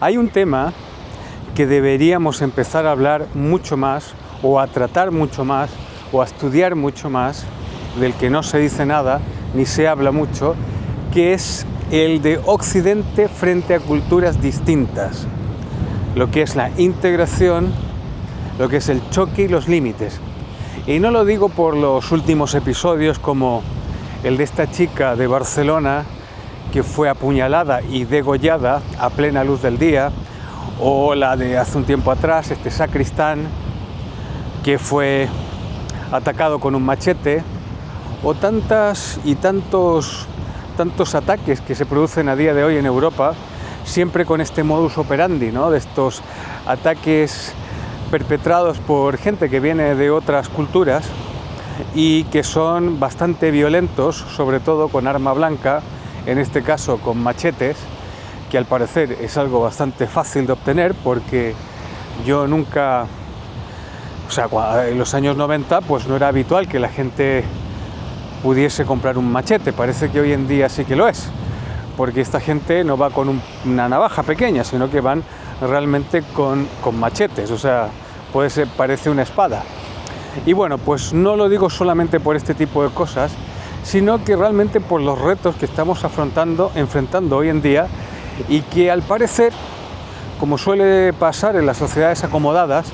Hay un tema que deberíamos empezar a hablar mucho más, o a tratar mucho más, o a estudiar mucho más, del que no se dice nada, ni se habla mucho, que es el de Occidente frente a culturas distintas. Lo que es la integración, lo que es el choque y los límites. Y no lo digo por los últimos episodios como el de esta chica de Barcelona que fue apuñalada y degollada a plena luz del día, o la de hace un tiempo atrás, este sacristán que fue atacado con un machete, o tantas y tantos ataques que se producen a día de hoy en Europa, siempre con este modus operandi, ¿no? De estos ataques perpetrados por gente que viene de otras culturas y que son bastante violentos, sobre todo con arma blanca, en este caso con machetes, que al parecer es algo bastante fácil de obtener, porque yo nunca, en los años 90 pues no era habitual que la gente pudiese comprar un machete. Parece que hoy en día sí que lo es, porque esta gente no va con una navaja pequeña, sino que van realmente con machetes, parece una espada. Y bueno, pues no lo digo solamente por este tipo de cosas, sino que realmente por los retos que estamos enfrentando hoy en día, y que al parecer, como suele pasar en las sociedades acomodadas,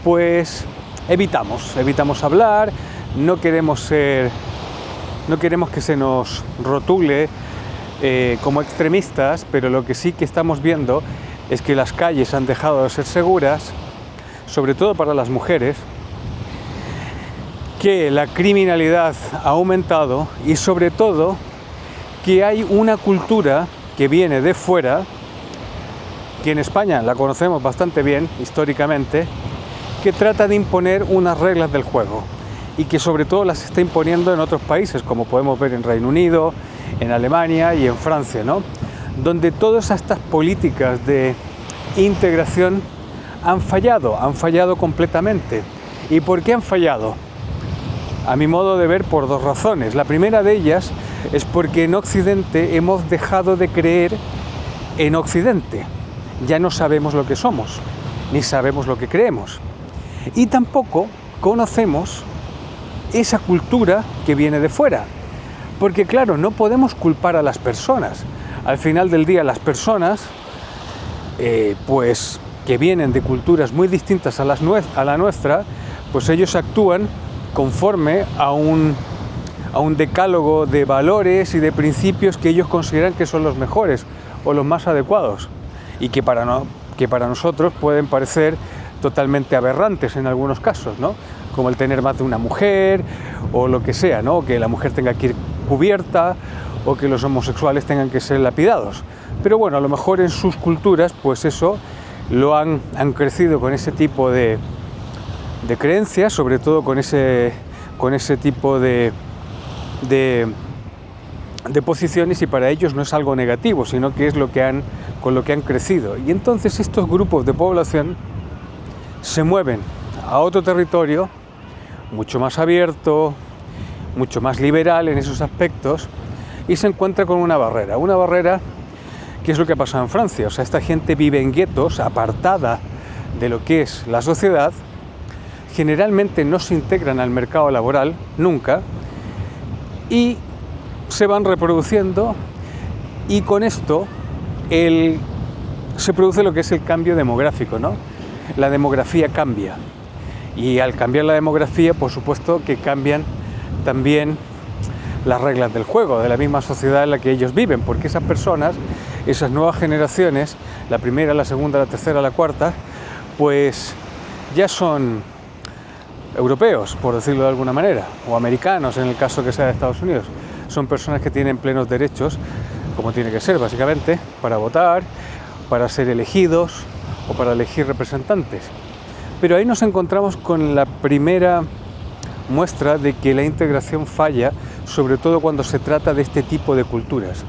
pues evitamos hablar, no queremos que se nos rotule como extremistas, pero lo que sí que estamos viendo es que las calles han dejado de ser seguras, sobre todo para las mujeres, que la criminalidad ha aumentado y sobre todo que hay una cultura que viene de fuera, que en España la conocemos bastante bien históricamente, que trata de imponer unas reglas del juego y que sobre todo las está imponiendo en otros países, como podemos ver en Reino Unido, en Alemania y en Francia, ¿no? Donde todas estas políticas de integración han fallado completamente. ¿Y por qué han fallado? A mi modo de ver, por dos razones. La primera de ellas es porque en Occidente hemos dejado de creer en Occidente. Ya no sabemos lo que somos, ni sabemos lo que creemos. Y tampoco conocemos esa cultura que viene de fuera. Porque claro, no podemos culpar a las personas. Al final del día, las personas, pues que vienen de culturas muy distintas a la nuestra, pues ellos actúan conforme a un decálogo de valores y de principios que ellos consideran que son los mejores o los más adecuados, y que para nosotros pueden parecer totalmente aberrantes en algunos casos, ¿no? Como el tener más de una mujer, o lo que sea, ¿no? Que la mujer tenga que ir cubierta, o que los homosexuales tengan que ser lapidados. Pero bueno, a lo mejor en sus culturas, pues eso lo han crecido con ese tipo de creencias, sobre todo con ese tipo de posiciones, y para ellos no es algo negativo, sino que es con lo que han crecido. Y entonces estos grupos de población se mueven a otro territorio mucho más abierto, mucho más liberal en esos aspectos, y se encuentra con una barrera que es lo que ha pasado en Francia. Esta gente vive en guetos, apartada de lo que es la sociedad, generalmente no se integran al mercado laboral, nunca, y se van reproduciendo, y con esto se produce lo que es el cambio demográfico, ¿no? La demografía cambia, y al cambiar la demografía, por supuesto que cambian también las reglas del juego de la misma sociedad en la que ellos viven, porque esas personas, esas nuevas generaciones, la primera, la segunda, la tercera, la cuarta, pues ya son europeos, por decirlo de alguna manera, o americanos en el caso que sea de Estados Unidos. Son personas que tienen plenos derechos, como tiene que ser básicamente, para votar, para ser elegidos o para elegir representantes. Pero ahí nos encontramos con la primera muestra de que la integración falla, sobre todo cuando se trata de este tipo de culturas,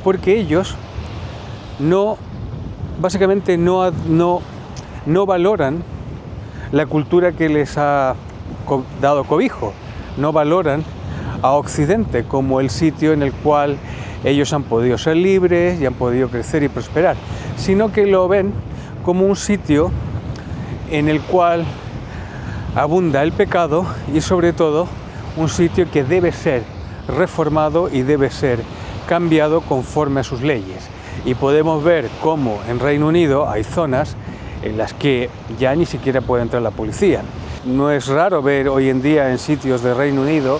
porque ellos básicamente no valoran la cultura que les ha dado cobijo, no valoran a Occidente como el sitio en el cual ellos han podido ser libres y han podido crecer y prosperar. sino que lo ven como un sitio en el cual abunda el pecado y sobre todo un sitio que debe ser reformado y debe ser cambiado conforme a sus leyes. Y podemos ver cómo en Reino Unido hay zonas en las que ya ni siquiera puede entrar la policía. No es raro ver hoy en día en sitios de Reino Unido,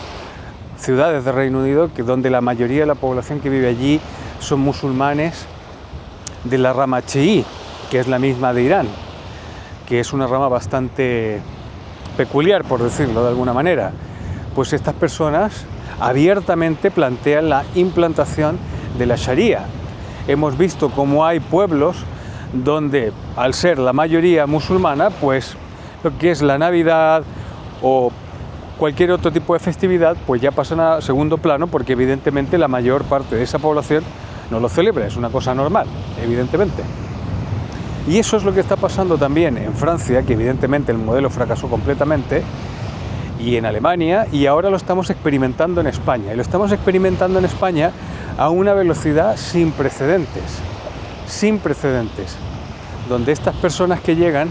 ciudades de Reino Unido, donde la mayoría de la población que vive allí son musulmanes de la rama chií, que es la misma de Irán, que es una rama bastante peculiar, por decirlo de alguna manera. Pues estas personas abiertamente plantean la implantación de la Sharia. Hemos visto cómo hay pueblos donde, al ser la mayoría musulmana, pues lo que es la Navidad o cualquier otro tipo de festividad, pues ya pasan a segundo plano, porque evidentemente la mayor parte de esa población no lo celebra, es una cosa normal, evidentemente. Y eso es lo que está pasando también en Francia, que evidentemente el modelo fracasó completamente, y en Alemania, y ahora lo estamos experimentando en España. Y lo estamos experimentando en España a una velocidad sin precedentes, donde estas personas que llegan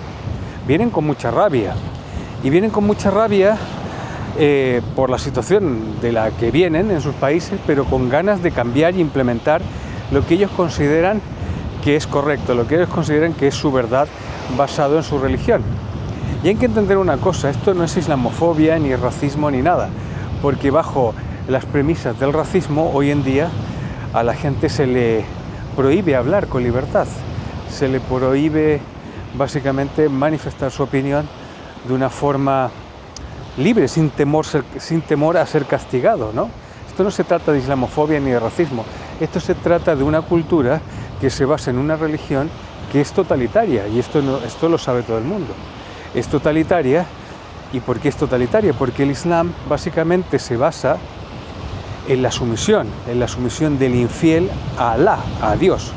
vienen con mucha rabia, y vienen con mucha rabia por la situación de la que vienen en sus países, pero con ganas de cambiar e implementar lo que ellos consideran que es correcto, lo que ellos consideran que es su verdad basado en su religión. Y hay que entender una cosa, esto no es islamofobia, ni racismo, ni nada, porque bajo las premisas del racismo, hoy en día a la gente se le prohíbe hablar con libertad, se le prohíbe básicamente manifestar su opinión de una forma libre, sin temor a ser castigado, ¿no? Esto no se trata de islamofobia ni de racismo, esto se trata de una cultura que se basa en una religión que es totalitaria, y esto lo sabe todo el mundo. Es totalitaria. ¿Y por qué es totalitaria? Porque el Islam básicamente se basa en la sumisión del infiel a Alá, a Dios.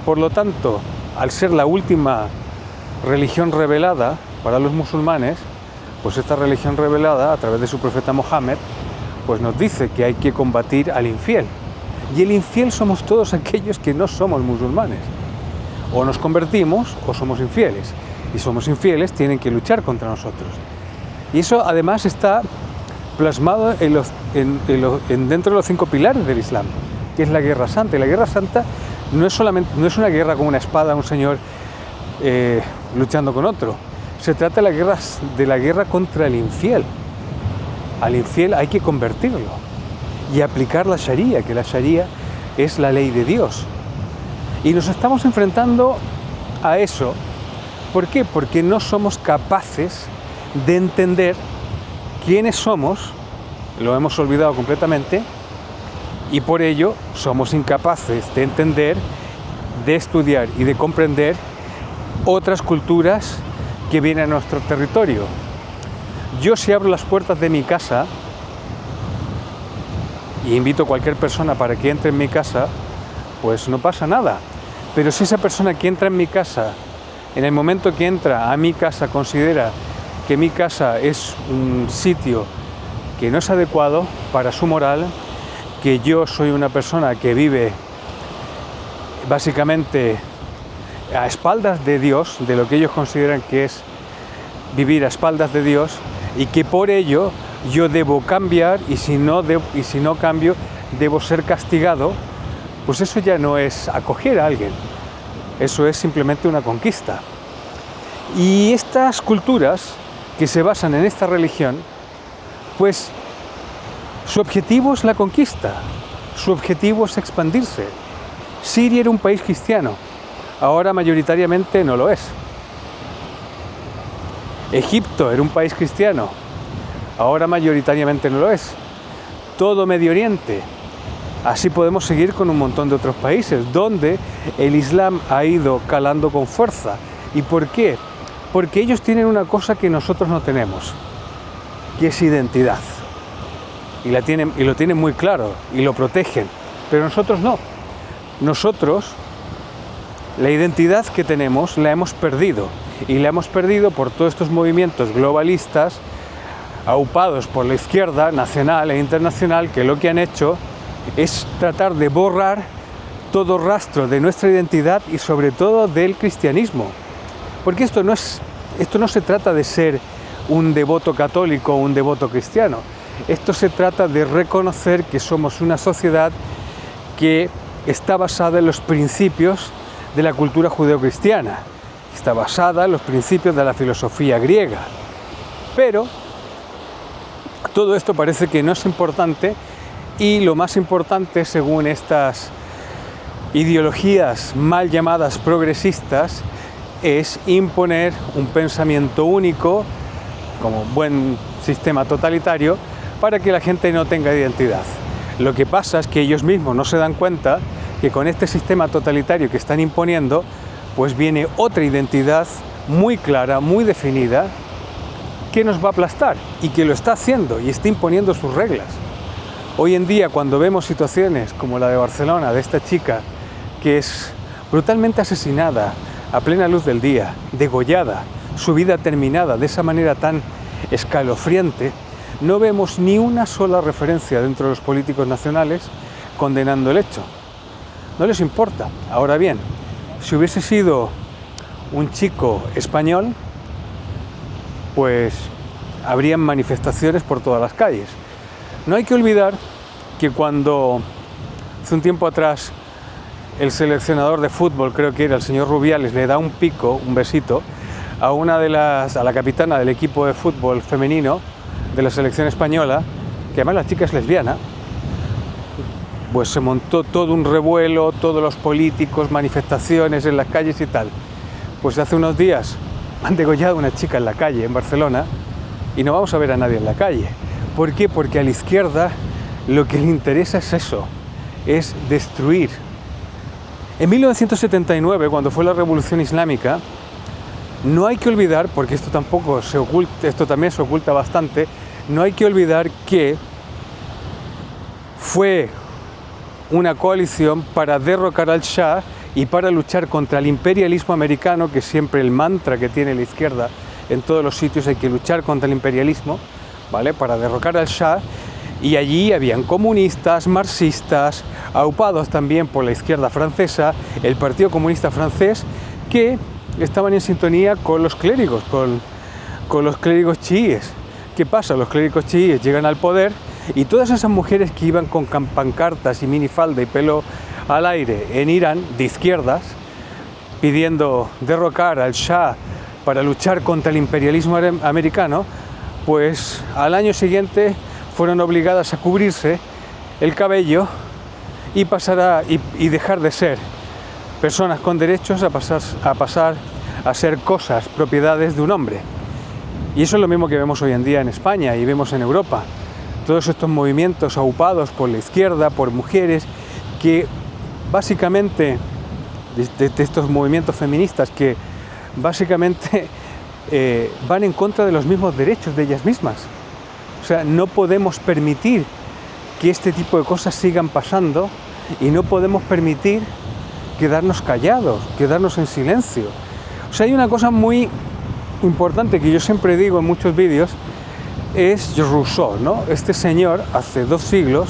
Por lo tanto, al ser la última religión revelada para los musulmanes, pues esta religión revelada a través de su profeta Mohammed, pues nos dice que hay que combatir al infiel. Y el infiel somos todos aquellos que no somos musulmanes. O nos convertimos o somos infieles. Y somos infieles, tienen que luchar contra nosotros. Y eso además está plasmado dentro de los 5 pilares del Islam, que es la Guerra Santa. Y la Guerra Santa no es una guerra con una espada, un señor luchando con otro. Se trata de la guerra contra el infiel. Al infiel hay que convertirlo y aplicar la Sharia, que la Sharia es la ley de Dios. Y nos estamos enfrentando a eso. ¿Por qué? Porque no somos capaces de entender quiénes somos, lo hemos olvidado completamente, y por ello somos incapaces de entender, de estudiar y de comprender otras culturas que vienen a nuestro territorio. Yo, si abro las puertas de mi casa y invito a cualquier persona para que entre en mi casa, pues no pasa nada. Pero si esa persona que entra en mi casa, en el momento que entra a mi casa, considera que mi casa es un sitio que no es adecuado para su moral, que yo soy una persona que vive básicamente a espaldas de Dios, de lo que ellos consideran que es vivir a espaldas de Dios, y que por ello yo debo cambiar, y si no cambio debo ser castigado, pues eso ya no es acoger a alguien, eso es simplemente una conquista. Y estas culturas que se basan en esta religión, pues su objetivo es la conquista, su objetivo es expandirse. Siria era un país cristiano, ahora mayoritariamente no lo es. Egipto era un país cristiano, ahora mayoritariamente no lo es. Todo Medio Oriente. Así podemos seguir con un montón de otros países donde el Islam ha ido calando con fuerza. ¿Y por qué? Porque ellos tienen una cosa que nosotros no tenemos, que es identidad. Y lo tienen muy claro y lo protegen, pero nosotros no. Nosotros, la identidad que tenemos la hemos perdido, y la hemos perdido por todos estos movimientos globalistas aupados por la izquierda nacional e internacional, que lo que han hecho es tratar de borrar todo rastro de nuestra identidad y sobre todo del cristianismo. Porque esto no se trata de ser un devoto católico o un devoto cristiano. Esto se trata de reconocer que somos una sociedad que está basada en los principios de la cultura judeocristiana, está basada en los principios de la filosofía griega. Pero todo esto parece que no es importante, y lo más importante, según estas ideologías mal llamadas progresistas, es imponer un pensamiento único, como un buen sistema totalitario, para que la gente no tenga identidad. Lo que pasa es que ellos mismos no se dan cuenta que con este sistema totalitario que están imponiendo, pues viene otra identidad muy clara, muy definida, que nos va a aplastar y que lo está haciendo y está imponiendo sus reglas. Hoy en día, cuando vemos situaciones como la de Barcelona, de esta chica que es brutalmente asesinada a plena luz del día, degollada, su vida terminada de esa manera tan escalofriante, no vemos ni una sola referencia dentro de los políticos nacionales condenando el hecho. No les importa. Ahora bien, si hubiese sido un chico español, pues habrían manifestaciones por todas las calles. No hay que olvidar que cuando hace un tiempo atrás el seleccionador de fútbol, creo que era el señor Rubiales, le da un pico, un besito, a la capitana del equipo de fútbol femenino de la selección española, que además la chica es lesbiana, pues se montó todo un revuelo, todos los políticos, manifestaciones en las calles y tal. Pues hace unos días han degollado a una chica en la calle, en Barcelona, y no vamos a ver a nadie en la calle. ¿Por qué? Porque a la izquierda lo que le interesa es eso, es destruir. En 1979, cuando fue la Revolución Islámica, no hay que olvidar, porque esto también se oculta bastante, no hay que olvidar que fue una coalición para derrocar al Shah y para luchar contra el imperialismo americano, que es siempre el mantra que tiene la izquierda en todos los sitios, hay que luchar contra el imperialismo, ¿vale? Para derrocar al Shah, y allí habían comunistas, marxistas, aupados también por la izquierda francesa, el Partido Comunista Francés, que estaban en sintonía con los clérigos, con los clérigos chiíes. ¿Qué pasa? Los clérigos chiíes llegan al poder y todas esas mujeres que iban con pancartas y minifalda y pelo al aire en Irán, de izquierdas, pidiendo derrocar al Shah para luchar contra el imperialismo americano, pues al año siguiente fueron obligadas a cubrirse el cabello y dejar de ser personas con derechos a pasar a ser cosas, propiedades de un hombre. Y eso es lo mismo que vemos hoy en día en España y vemos en Europa. Todos estos movimientos aupados por la izquierda, por mujeres, que básicamente, de estos movimientos feministas que básicamente van en contra de los mismos derechos de ellas mismas. O sea, no podemos permitir que este tipo de cosas sigan pasando y no podemos permitir quedarnos callados, quedarnos en silencio. O sea, hay una cosa muy importante que yo siempre digo en muchos vídeos, es Rousseau, ¿no? Este señor, hace 2 siglos,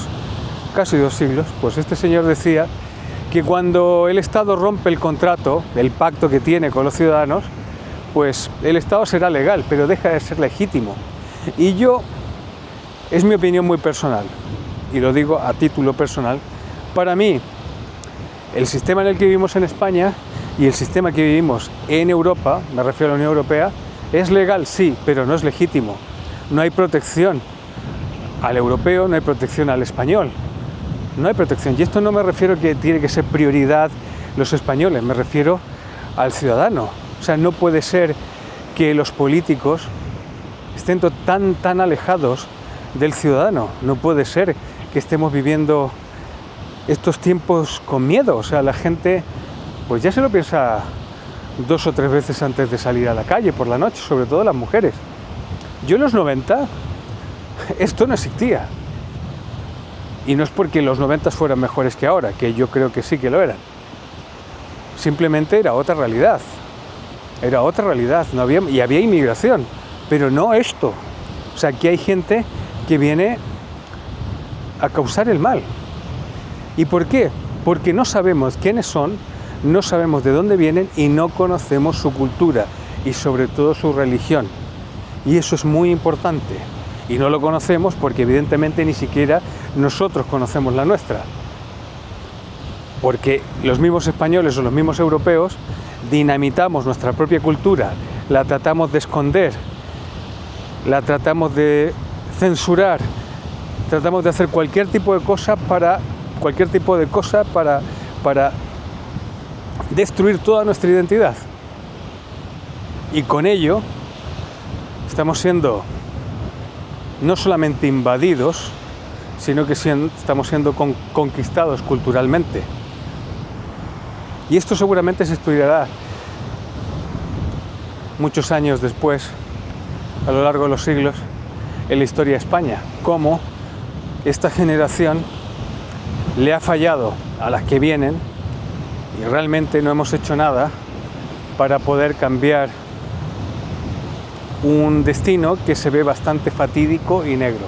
casi 2 siglos, pues este señor decía que cuando el Estado rompe el contrato, el pacto que tiene con los ciudadanos, pues el Estado será legal, pero deja de ser legítimo. Y es mi opinión muy personal, y lo digo a título personal, para mí, el sistema en el que vivimos en España y el sistema que vivimos en Europa, me refiero a la Unión Europea, es legal, sí, pero no es legítimo. No hay protección al europeo, no hay protección al español. No hay protección. Y esto no me refiero a que tiene que ser prioridad los españoles, me refiero al ciudadano. O sea, no puede ser que los políticos estén tan alejados del ciudadano. No puede ser que estemos viviendo estos tiempos con miedo. O sea, la gente pues ya se lo piensa 2 o 3 veces antes de salir a la calle por la noche, sobre todo las mujeres. Yo en los 90 esto no existía. Y no es porque los 90 fueran mejores que ahora, que yo creo que sí que lo eran. Simplemente era otra realidad. Era otra realidad. Y había inmigración, pero no esto. O sea, aquí hay gente que viene a causar el mal. ¿Y por qué? porque no sabemos quiénes son, no sabemos de dónde vienen y no conocemos su cultura y sobre todo su religión. Y eso es muy importante. Y no lo conocemos porque evidentemente ni siquiera nosotros conocemos la nuestra. Porque los mismos españoles o los mismos europeos dinamitamos nuestra propia cultura, la tratamos de esconder, la tratamos de censurar, tratamos de hacer cualquier tipo de cosa para destruir toda nuestra identidad. Y con ello estamos siendo no solamente invadidos, sino que estamos siendo conquistados culturalmente. Y esto seguramente se estudiará muchos años después, a lo largo de los siglos, en la historia de España, cómo esta generación le ha fallado a las que vienen y realmente no hemos hecho nada para poder cambiar un destino que se ve bastante fatídico y negro.